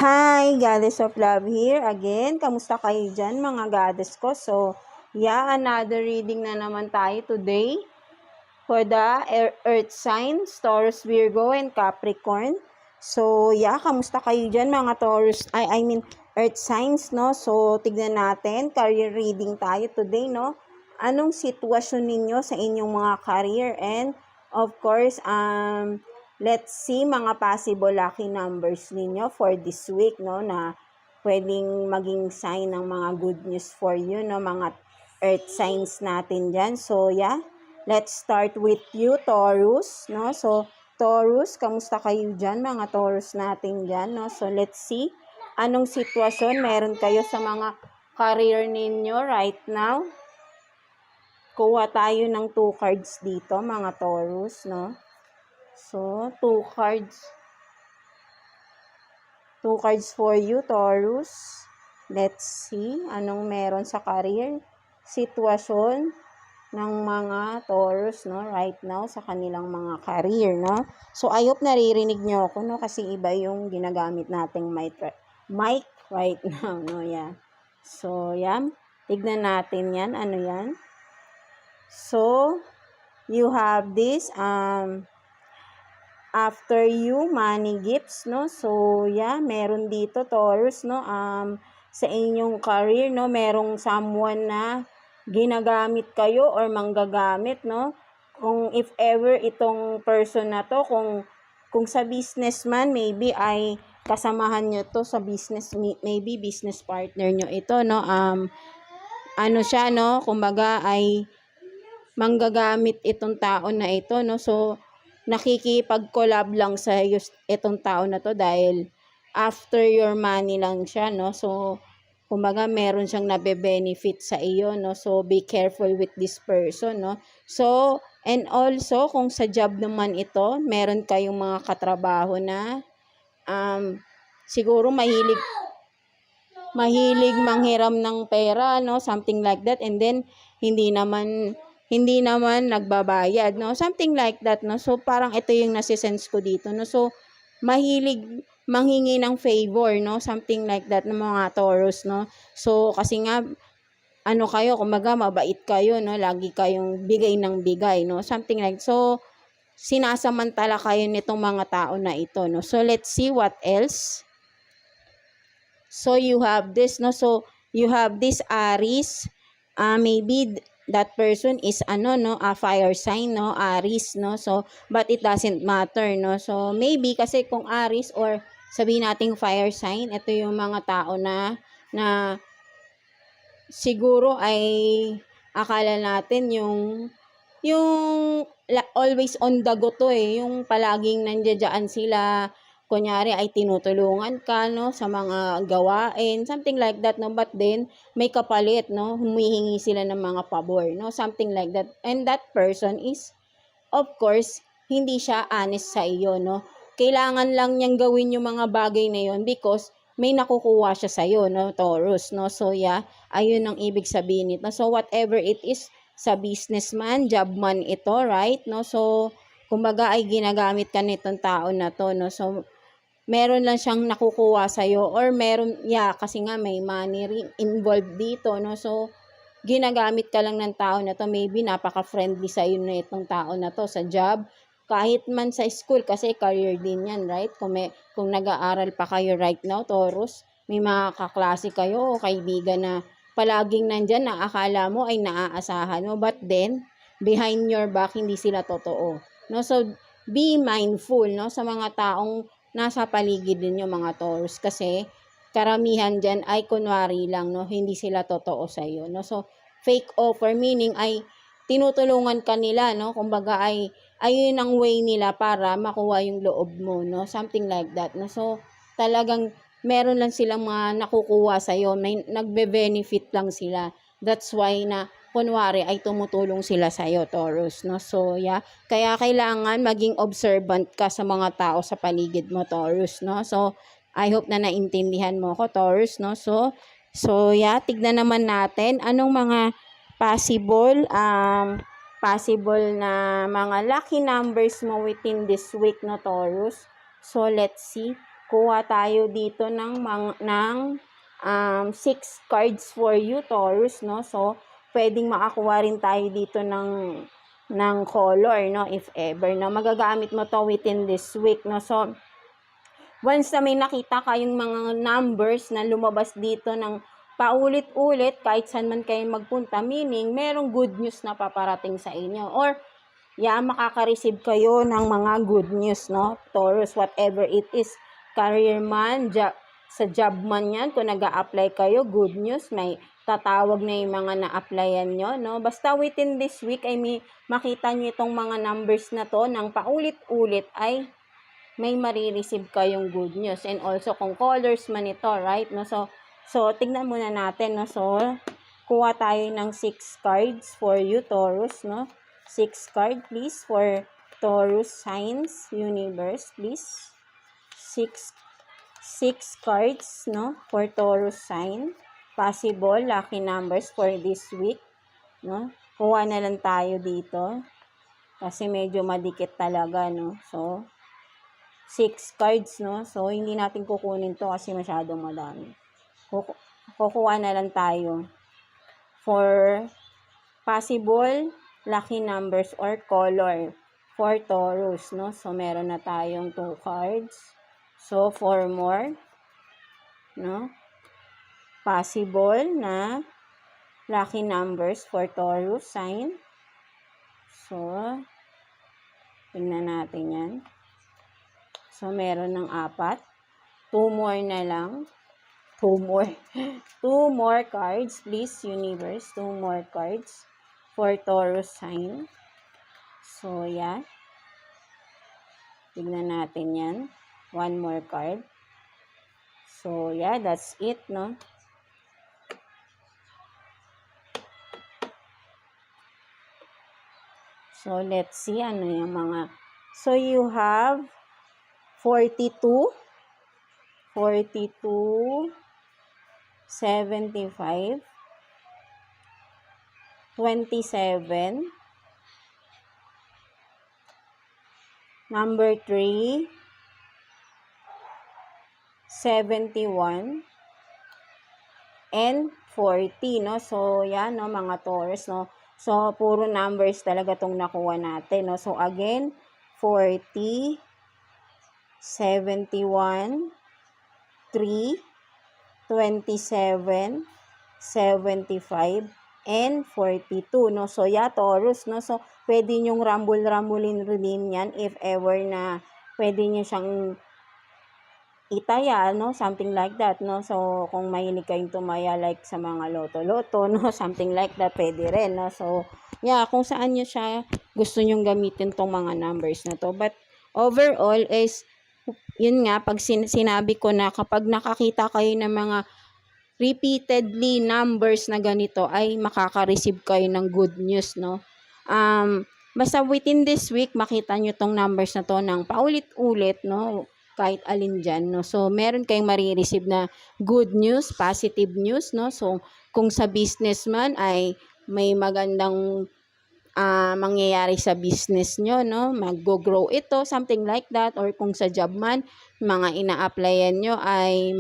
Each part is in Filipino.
Hi, Goddess of Love here again. Kamusta kayo dyan mga goddess ko? So, another reading na naman tayo today for the Earth signs, Taurus, Virgo, and Capricorn. So, kamusta kayo dyan mga Taurus, Earth signs, no? So, tignan natin, career reading tayo today, no? Anong sitwasyon ninyo sa inyong mga career and, of course, let's see mga possible lucky numbers ninyo for this week, no, na pwedeng maging sign ng mga good news for you, no, mga earth signs natin dyan. So, let's start with you, Taurus, no. So, Taurus, kamusta kayo dyan, mga Taurus natin dyan, no. So, let's see anong sitwasyon meron kayo sa mga career ninyo right now. Kuha tayo ng 2 cards dito, mga Taurus, no. So, 2 cards. 2 cards for you, Taurus. Let's see anong meron sa career sitwasyon ng mga Taurus, no, right now sa kanilang mga career, no. So, I hope naririnig nyo ako, no, kasi iba yung ginagamit nating mic right now, no, So, tignan natin yan, ano yan. So, you have this, after you, money gifts, no? So, meron dito, Taurus, no? Sa inyong career, no? Merong someone na ginagamit kayo or manggagamit, no? Kung if ever itong person na to, kung sa businessman, maybe ay kasamahan nyo to sa business, maybe business partner nyo ito, no? Ano siya, no? Kumbaga ay manggagamit itong tao na ito, no? So, nakikipag-collab lang sa itong tao na to dahil after your money lang siya, no? So, kumbaga meron siyang nabe-benefit sa iyo, no? So, be careful with this person, no? So, and also, kung sa job naman ito, meron kayong mga katrabaho na siguro mahilig manghiram ng pera, no? Something like that. And then, hindi naman nagbabayad, no? Something like that, no? So, parang ito yung nasisense ko dito, no? So, mahilig manghingi ng favor, no? Something like that ng mga Taurus, no? So, kasi nga, ano kayo, kumbaga, mabait kayo, no? Lagi kayong bigay ng bigay, no? Something like, so, sinasamantala kayo nitong mga tao na ito, no? So, let's see what else. So, you have this, no? So, you have this Aries, maybe that person is a fire sign, no, Aries, no. So but it doesn't matter, no. So maybe kasi kung Aries or sabihin nating fire sign, ito yung mga tao na siguro ay akala natin yung always on the go to yung palaging nandiyan sila, kunyari ay tinutulungan ka, no, sa mga gawain, something like that, no, but then may kapalit, no, humihingi sila ng mga pabor, no, something like that, and that person is, of course, hindi siya honest sa iyo, no, kailangan lang niyang gawin yung mga bagay na yon because may nakukuha siya sa iyo, no, Taurus, no, so ayun ang ibig sabihin nito. So whatever it is, sa businessman, jobman ito, right, no, so kumbaga ay ginagamit ka nitong tao na to, no, so meron lang siyang nakukuha sa'yo or meron, kasi nga may money involved dito, no? So, ginagamit ka lang ng tao na to, maybe napaka-friendly sa'yo na itong tao na to sa job, kahit man sa school, kasi career din yan, right? Kung nag-aaral pa kayo right now, Taurus, may mga kaklase kayo o kaibigan na palaging nandyan na akala mo ay naaasahan mo, but then, behind your back, hindi sila totoo, no? So, be mindful, no, sa mga taong nasa paligid ninyo, mga Taurus, kasi karamihan dyan ay kunwari lang, no, hindi sila totoo sa iyo, no. So fake offer meaning ay tinutulungan ka nila, no, kumbaga ay ayun ang way nila para makuha yung loob mo, no, something like that, no. So talagang meron lang silang mga nakukuha sa iyo, may nagbe-benefit lang sila, that's why na kunwari ay tumutulong sila sa iyo, Taurus, no. So kaya kailangan maging observant ka sa mga tao sa paligid mo, Taurus, no. So I hope na naintindihan mo ko, Taurus, no. So tignan naman natin anong mga possible na mga lucky numbers mo within this week, no, Taurus. So let's see kuha tayo dito ng 6 cards for you, Taurus, no? So, pwedeng makakuha rin tayo dito ng color, no? If ever, no? Magagamit mo to within this week, no? So, once na may nakita kayong mga numbers na lumabas dito ng paulit-ulit, kahit saan man kayo magpunta, meaning merong good news na paparating sa inyo. Or, makaka-receive kayo ng mga good news, no? Taurus, whatever it is. Career man, sa job man yan, kung nag-a-apply kayo, good news, may tatawag na yung mga na-applyan nyo, no? Basta within this week, makita nyo itong mga numbers na to, ng paulit-ulit, ay may marireceive kayong good news. And also, kung colors man ito, right? No? So, tignan muna natin, no? So, kuha tayo ng 6 cards for you, Taurus, no? 6 card, please, for Taurus signs, universe, please. 6 cards, no? For Taurus sign. Possible, lucky numbers for this week, no? Kuha na lang tayo dito. Kasi medyo madikit talaga, no? So, 6 cards, no? So, hindi natin kukunin to kasi masyadong madami. Kukuha na lang tayo for possible lucky numbers or color for Taurus, no? So, meron na tayong 2 cards. So, 4 more, no? Possible na lucky numbers for Taurus sign. So, tingnan natin yan. So, meron ng 4. 2 more na lang. 2 more. 2 more cards, please, universe. 2 more cards for Taurus sign. So, yeah. Tignan natin yan. 1 more card. So, yeah, that's it, no? So, let's see ano yung mga. So, you have 42, 75, 27, number 3, 71, and 40, no? So, yan, no, mga Taurus, no? So, puro numbers talaga tong nakuha natin, no? So, again, 40, 71, 3, 27, 75, and 42, no? So, yeah, Taurus, no? So, pwede nyong rambulin rin yan if ever na pwede nyo siyang itaya, no? Something like that, no? So, kung mahilig kayong tumaya like sa mga loto-loto, no? Something like that, pwede rin, no? So, yeah, kung saan nyo siya gusto nyong gamitin tong mga numbers na to. But, overall is, yun nga, pag sinabi ko na kapag nakakita kayo ng mga repeatedly numbers na ganito, ay makaka-receive kayo ng good news, no? Basta within this week, makita nyo tong numbers na to ng paulit-ulit, no? Kahit alin dyan, no? So, meron kayong marireceive na good news, positive news, no? So, kung sa business man ay may magandang mangyayari sa business nyo, no? Mag-grow ito, something like that. Or kung sa job man, mga ina-applyan nyo ay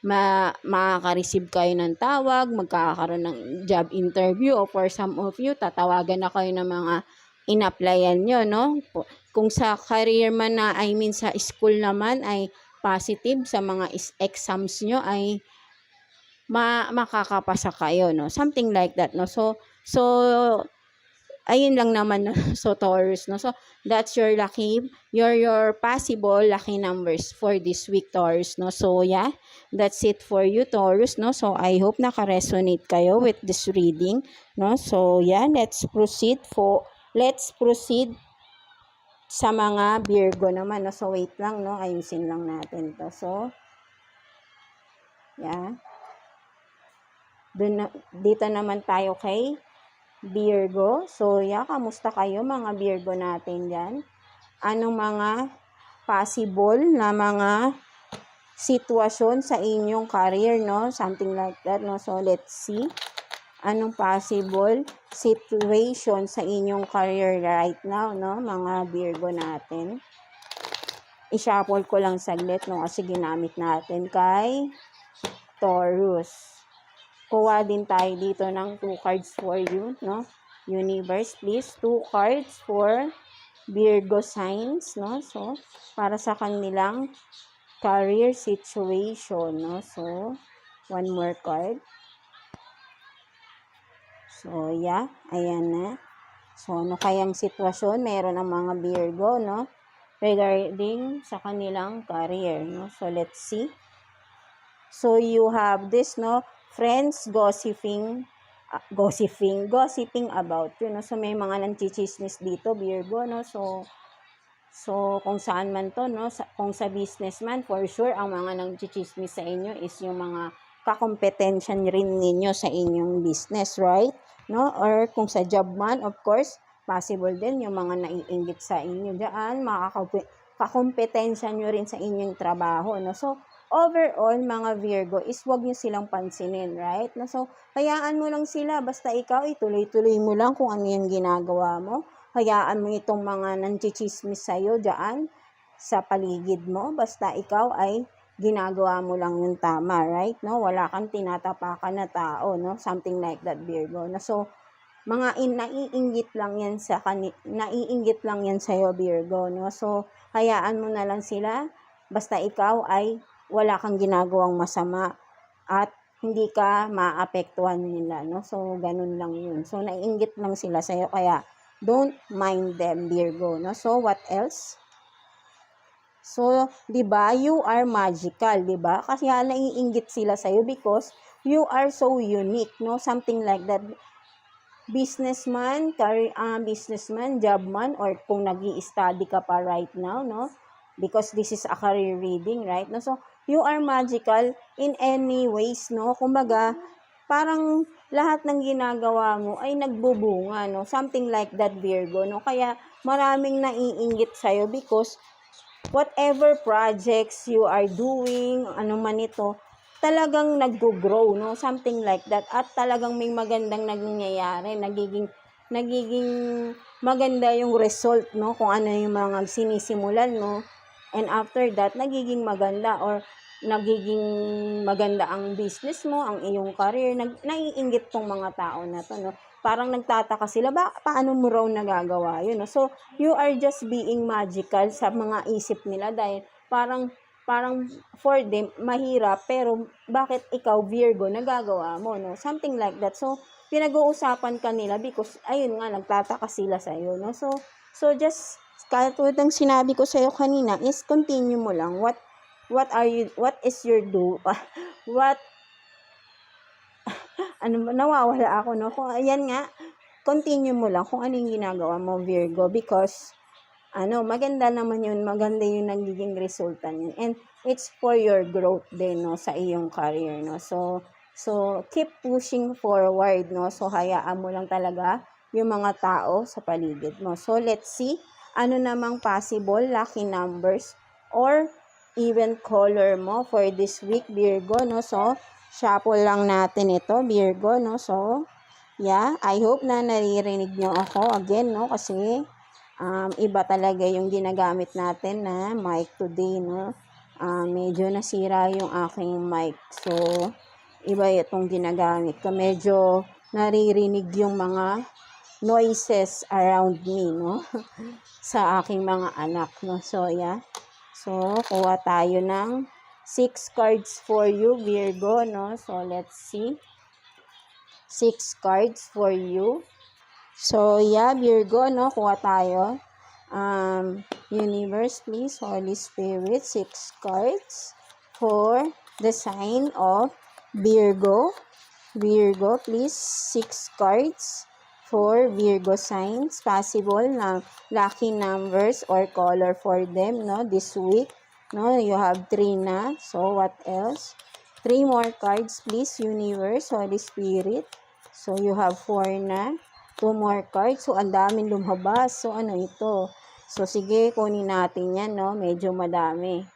makaka-receive kayo ng tawag, magkakaroon ng job interview, o for some of you, tatawagan na kayo ng mga ina-applyan nyo, no? Kung sa career man na, sa school naman ay positive sa mga exams nyo ay makakapasa kayo, no? Something like that, no? So ayun lang naman, no? So, Taurus, no? So, that's your possible lucky numbers for this week, Taurus, no? So, yeah, that's it for you, Taurus, no? So, I hope naka-resonate kayo with this reading, no? So, yeah, let's proceed sa mga Virgo naman, no? So, wait lang, no? Ayusin lang natin to. So, yeah. Dito naman tayo kay Virgo. So, yeah, kamusta kayo mga Virgo natin dyan? Anong mga possible na mga sitwasyon sa inyong career, no? Something like that, no? So, let's see. Anong possible situation sa inyong career right now, no? Mga Virgo natin. i-shuffle ko lang saglit, no? Kasi ginamit natin kay Taurus. Kuha din tayo dito ng 2 cards for you, no? Universe, please. 2 cards for Virgo signs, no? So, para sa kanilang career situation, no? So, one more card. So, yeah. Ayan na. So, ano kayang sitwasyon meron ang mga Virgo, no? Regarding sa kanilang career, no? So, let's see. So, you have this, no? Friends gossiping about you, no? So, may mga nanchichismis dito, Virgo, no? So, kung saan man to, no? Kung sa businessman, for sure, ang mga nanchichismis sa inyo is yung mga kakompetensya rin ninyo sa inyong business, right? No? Or kung sa job man, of course, possible din yung mga naiinggit sa inyo diyan, kakompetensya nyo rin sa inyong trabaho, no? So, overall, mga Virgo, is wag nyo silang pansinin, right? No? So, hayaan mo lang sila, basta ikaw, ituloy-tuloy mo lang kung ano yung ginagawa mo. Hayaan mo itong mga nanchichismis sa'yo diyan, sa paligid mo, basta ikaw ay ginagawa mo lang yung tama, right? No? Wala kang tinatapakan na tao, no? Something like that, Virgo. No? So, naiinggit lang yan naiinggit lang yan sa'yo, Virgo, no? So, hayaan mo na lang sila, basta ikaw ay wala kang ginagawang masama at hindi ka maapektuhan nila, no? So, ganun lang yun. So, naiinggit lang sila sa'yo, kaya don't mind them, Virgo, no? So, what else? So, 'di ba? You are magical, 'di ba? Kasi naiinggit sila sa iyo because you are so unique, no? Something like that. Businessman, jobman, or kung nag-i-study ka pa right now, no? Because this is a career reading, right? No? So, you are magical in any ways, no? Kumbaga, parang lahat ng ginagawa mo ay nagbubunga, no? Something like that, Virgo, no? Kaya maraming naiinggit sa'yo because whatever projects you are doing, ano man ito, talagang nag-grow, no? Something like that. At talagang may magandang nangyayari, nagiging maganda yung result, no? Kung ano yung mga sinisimulan mo. And after that, nagiging maganda or nagiging maganda ang business mo, ang iyong career. Naiinggit tong mga tao na to, no? Parang nagtataka sila, paano mo raw nagagawa yun, no? So, you are just being magical sa mga isip nila dahil parang for them, mahirap, pero bakit ikaw, Virgo, nagagawa mo, no? Something like that. So, pinag-uusapan ka nila because, ayun nga, nagtataka sila sa'yo, no? So just, katulad ng sinabi ko sa'yo kanina, is continue mo lang. What is your nawawala ako, no? Kung, ayan nga, continue mo lang kung ano yung ginagawa mo, Virgo, because, maganda naman yun, maganda yung nagiging resulta niyan. And it's for your growth din, no, sa iyong career, no. So keep pushing forward, no. So, hayaan mo lang talaga yung mga tao sa paligid mo. So, let's see, ano namang possible lucky numbers or even color mo for this week, Virgo, no. So, shuffle lang natin ito, Virgo, no. So, yeah, I hope na naririnig nyo ako again, no, kasi iba talaga yung ginagamit natin na mic today, no. Medyo nasira yung aking mic. So, iba itong ginagamit ko. Medyo naririnig yung mga noises around me, no. Sa aking mga anak, no. So, yeah. So, kuha tayo ng 6 cards for you, Virgo, no. So, let's see. 6 cards for you. So, yeah, Virgo, no, kuha tayo. Universe, please, Holy Spirit, 6 cards for the sign of Virgo. Virgo, please, 6 cards for Virgo signs. Possible na lucky numbers or color for them, no, this week. No, you have 3 na. So, what else? 3 more cards, please, Universe, Holy Spirit. So, you have 4 na. 2 more cards. So, ang daming lumabas. So, ano ito? So, sige, kunin natin yan, no? Medyo madami.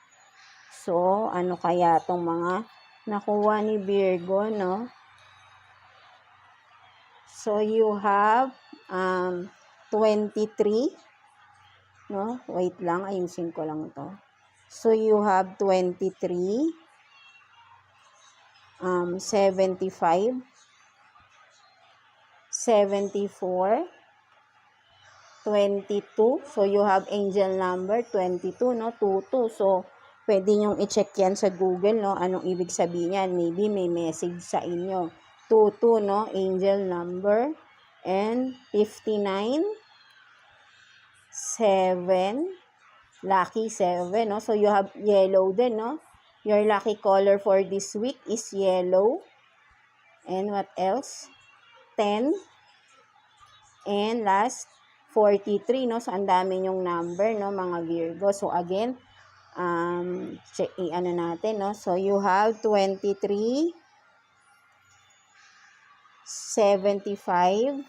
So, ano kaya tong mga nakuha ni Virgo, no? So, you have 23. No? Wait lang, ayusin ko lang to. So, you have 23, 75, 74, 22. So, you have angel number 22, no? 22. So, pwede nyong i-check yan sa Google, no? Anong ibig sabihin yan? Maybe may message sa inyo. 22, no? Angel number. And 59, 7, lucky 7, no? So, you have yellow din, no? Your lucky color for this week is yellow. And what else? 10. And last, 43, no? So, ang dami yung number, no, mga Virgo. So, again, ano natin, no? So, you have 23, 75,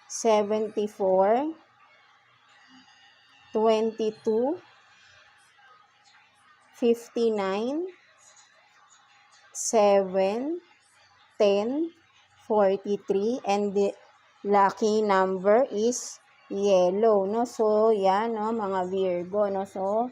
74, 22, 59, 7, 10, 43, and the lucky number is yellow, no? So, yan, no, mga Virgo, no? So,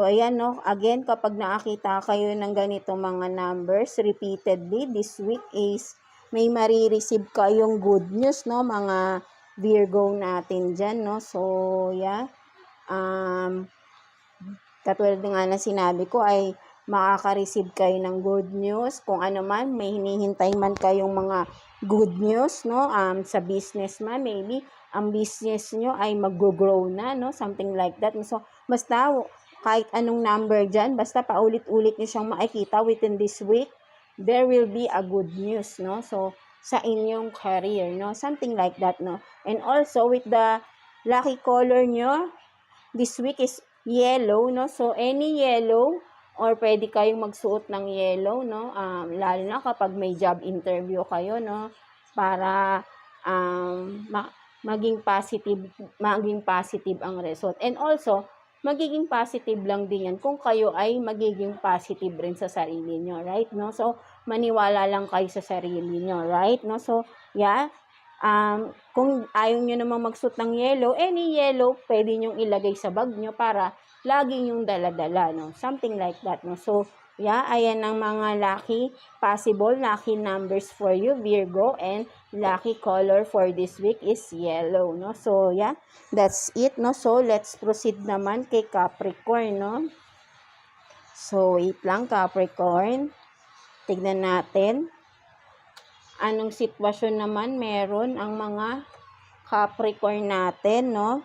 ayan, no? Again, kapag nakakita kayo ng ganito mga numbers repeatedly, this week is may marireceive kayong good news, no? Mga Virgo natin dyan, no? So, yeah. Katulad nga na sinabi ko ay makaka-receive kayo ng good news. Kung ano man, may hinihintay man kayong mga good news, no? Sa business man, maybe, ang business nyo ay mag-grow na, no? Something like that. So, basta, kahit anong number dyan, basta paulit-ulit nyo siyang makikita within this week, there will be a good news, no? So, sa inyong career, no? Something like that, no? And also, with the lucky color nyo, this week is yellow, no? So, any yellow, or pwede kayong magsuot ng yellow, no? Lalo na kapag may job interview kayo, no? Para maging positive ang result. And also, magiging positive lang din yan kung kayo ay magiging positive rin sa sarili nyo, right? No? So, maniwala lang kayo sa sarili nyo, right? No? So, yeah. Kung ayaw nyo namang magsuot ng yellow, any yellow, pwede nyong ilagay sa bag nyo para lagi yung dala-dala, no? Something like that, no? So, yeah, ayan ang mga possible lucky numbers for you, Virgo, and lucky color for this week is yellow, no? So, yeah, that's it, no? So, let's proceed naman kay Capricorn, no? So, wait lang, Capricorn. Tignan natin. Anong sitwasyon naman meron ang mga Capricorn natin, no?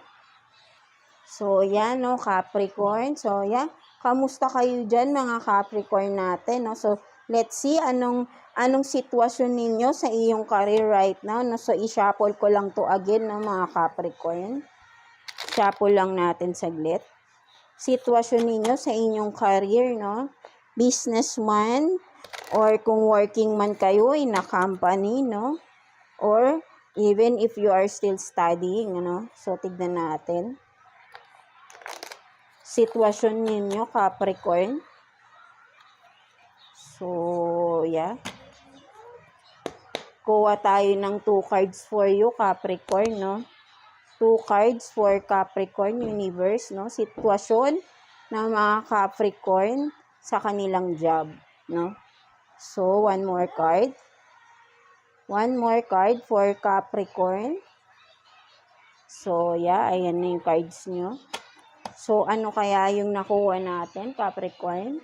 So, yan, no, Capricorn. So, yan. Kamusta kayo dyan, mga Capricorn natin, no? So, let's see anong sitwasyon ninyo sa iyong career right now, no? So, i-shuffle ko lang to again, no, mga Capricorn. Shuffle lang natin saglit. Sitwasyon ninyo sa inyong career, no? Businessman, or kung working man kayo in a company, no? Or even if you are still studying, no? So, tignan natin. Sitwasyon ninyo, Capricorn. So, yeah. Kuha tayo ng 2 cards for you, Capricorn, no? 2 cards for Capricorn Universe, no? Sitwasyon ng mga Capricorn sa kanilang job, no? So, one more card. One more card for Capricorn. So, yeah, ayan na yung cards nyo. So, ano kaya yung nakuha natin, Capricorn?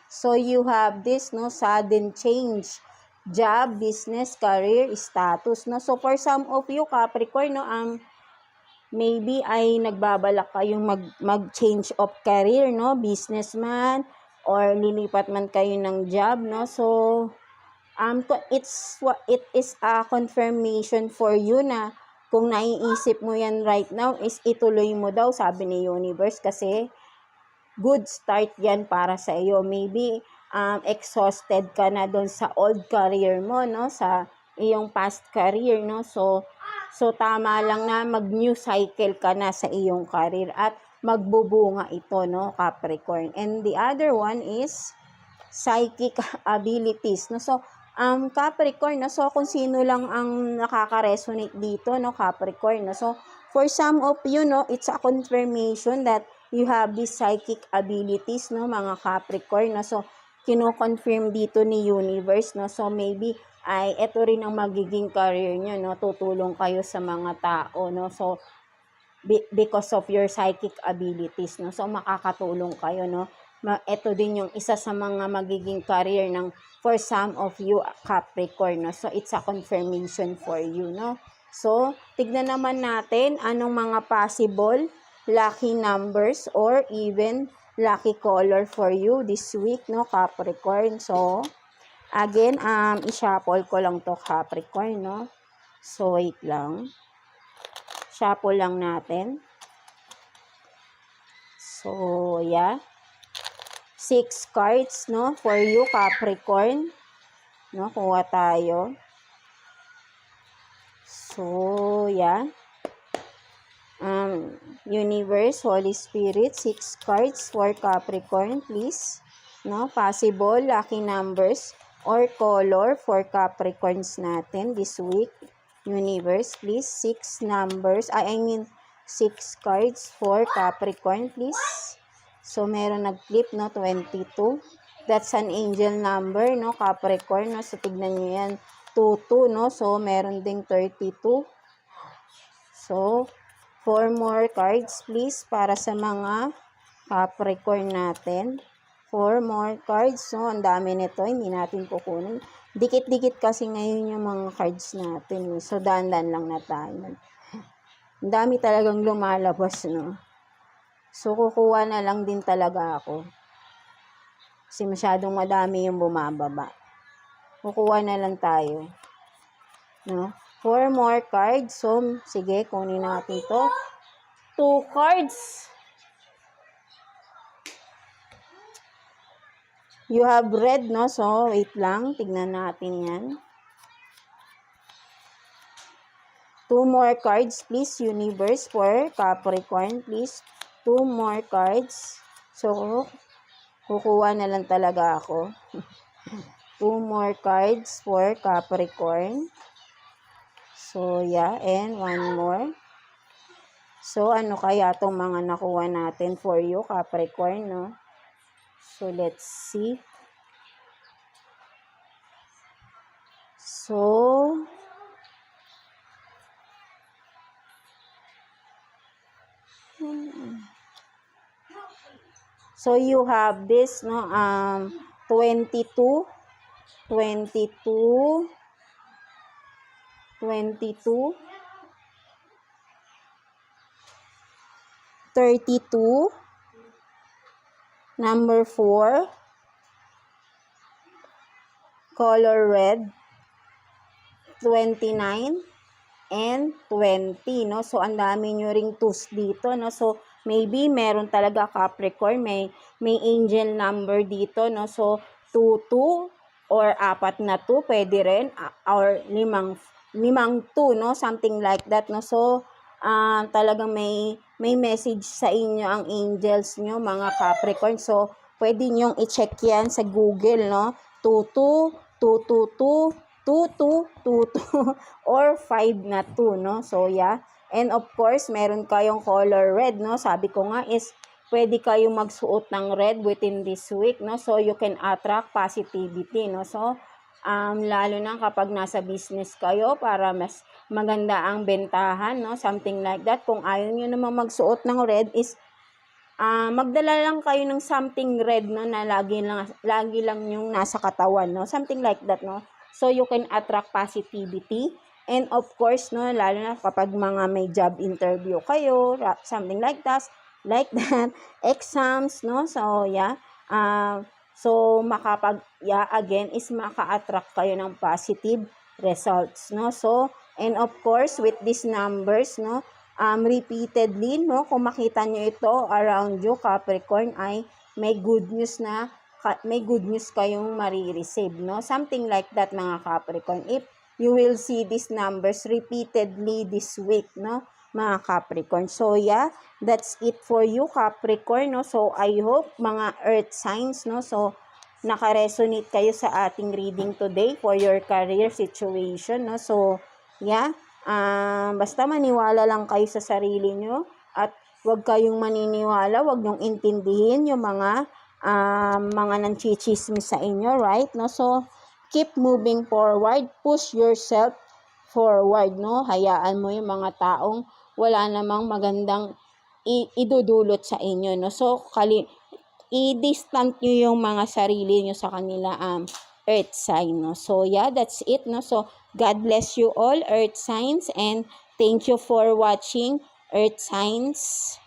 So, you have this, no, sudden change. Job, business, career, status, no? So, for some of you, Capricorn, no, maybe ay nagbabalak kayong mag-change of career, no? Businessman, or lilipat man kayo ng job, no? So, it is a confirmation for you na kung naiisip mo yan right now is ituloy mo daw, sabi ni Universe, kasi good start yan para sa iyo. Maybe exhausted ka na doon sa old career mo, no? Sa iyong past career, no? So tama lang na mag-new cycle ka na sa iyong career at magbubunga ito, no, Capricorn. And the other one is psychic abilities, no? So, Capricorn, no? So, kung sino lang ang nakaka-resonate dito, no, Capricorn, no? So, for some of you, no, it's a confirmation that you have these psychic abilities, no, mga Capricorn, no? So, kino-confirm dito ni universe, no? So, maybe ay ito rin ang magiging career nyo, no? Tutulong kayo sa mga tao, no? So, because of your psychic abilities, no? So, makakatulong kayo, no? Ito din yung isa sa mga magiging career ng for some of you Capricorn, no? So, it's a confirmation for you, no? So, tignan naman natin anong mga possible lucky numbers or even lucky color for you this week, no, Capricorn. So, again, i-shuffle ko lang to, Capricorn, no? So, wait lang. Shuffle lang natin. So, yeah. 6 cards, no, for you, Capricorn. No, kuha tayo. So, yeah. Universe, Holy Spirit, 6 cards for Capricorn, please. No, possible lucky numbers or color for Capricorns natin this week. Universe, please. 6 numbers. I mean, 6 cards for Capricorn, please. So, meron nag-flip, no, 22. That's an angel number, no, Capricorn, no. So, tignan nyo yan. 22, no. So, meron ding 32. So, 4 more cards, please, para sa mga Capricorn natin. 4 more cards. So, ang dami nito. Hindi natin kukunin. Dikit-dikit kasi ngayon yung mga cards natin. So, dahan-dahan lang na tayo. Ang dami talagang lumalabas, no? So, kukuha na lang din talaga ako. Kasi masyadong madami yung bumababa. Kukuha na lang tayo. No? 4 more cards. So, sige, kunin natin to. 2 cards. You have red, no? So, wait lang. Tignan natin yan. 2 more cards, please, universe, for Capricorn, please. 2 more cards. So, kukuha na lang talaga ako. 2 more cards for Capricorn. So, yeah. And 1 more. So, ano kaya itong mga nakuha natin for you, Capricorn, no? So, let's see. So you have this, no, 22, 22, 22, 32, number 4, color red, 29, and 20, no? So, ang dami nyo ring 2s dito, no? So, maybe meron talaga Capricorn, may angel number dito, no? So, 2, or 4 na 2, pwede rin, or 5, 2, no? Something like that, no? So, talagang may message sa inyo ang angels nyo, mga Capricorn. So, pwede nyong i-check yan sa Google, no? 22, 222, 22, 22, or 5 na 2, no? So, yeah. And of course, meron kayong color red, no? Sabi ko nga is, pwede kayong magsuot ng red within this week, no? So, you can attract positivity, no? So, lalo na kapag nasa business kayo para mas maganda ang bentahan, no? Something like that. Kung ayaw nyo naman magsuot ng red is, magdala lang kayo ng something red, no? Na lagi lang yung nasa katawan, no? Something like that, no? So, you can attract positivity. And of course, no, lalo na kapag mga may job interview kayo, something like that, exams, no? So, yeah. So, again, is maka-attract kayo ng positive results, no? So, and of course, with these numbers, no, repeatedly, no, kung makita nyo ito around you, Capricorn, ay may good news kayong marireceive, no? Something like that, mga Capricorn. If you will see these numbers repeatedly this week, no, mga Capricorn. So, yeah, that's it for you, Capricorn, no? So, I hope, mga earth signs, no? So, naka-resonate kayo sa ating reading today for your career situation, no? So, yeah, basta maniwala lang kayo sa sarili nyo at huwag kayong maniniwala, huwag nyong intindihin yung mga nanchichismis sa inyo, right? No? So, keep moving forward, push yourself forward, no? Hayaan mo yung mga taong wala namang magandang idudulot sa inyo, no? So, i-distant nyo yung mga sarili nyo sa kanila, earth sign, no? So, yeah, that's it, no? So, God bless you all, earth signs, and thank you for watching, earth signs.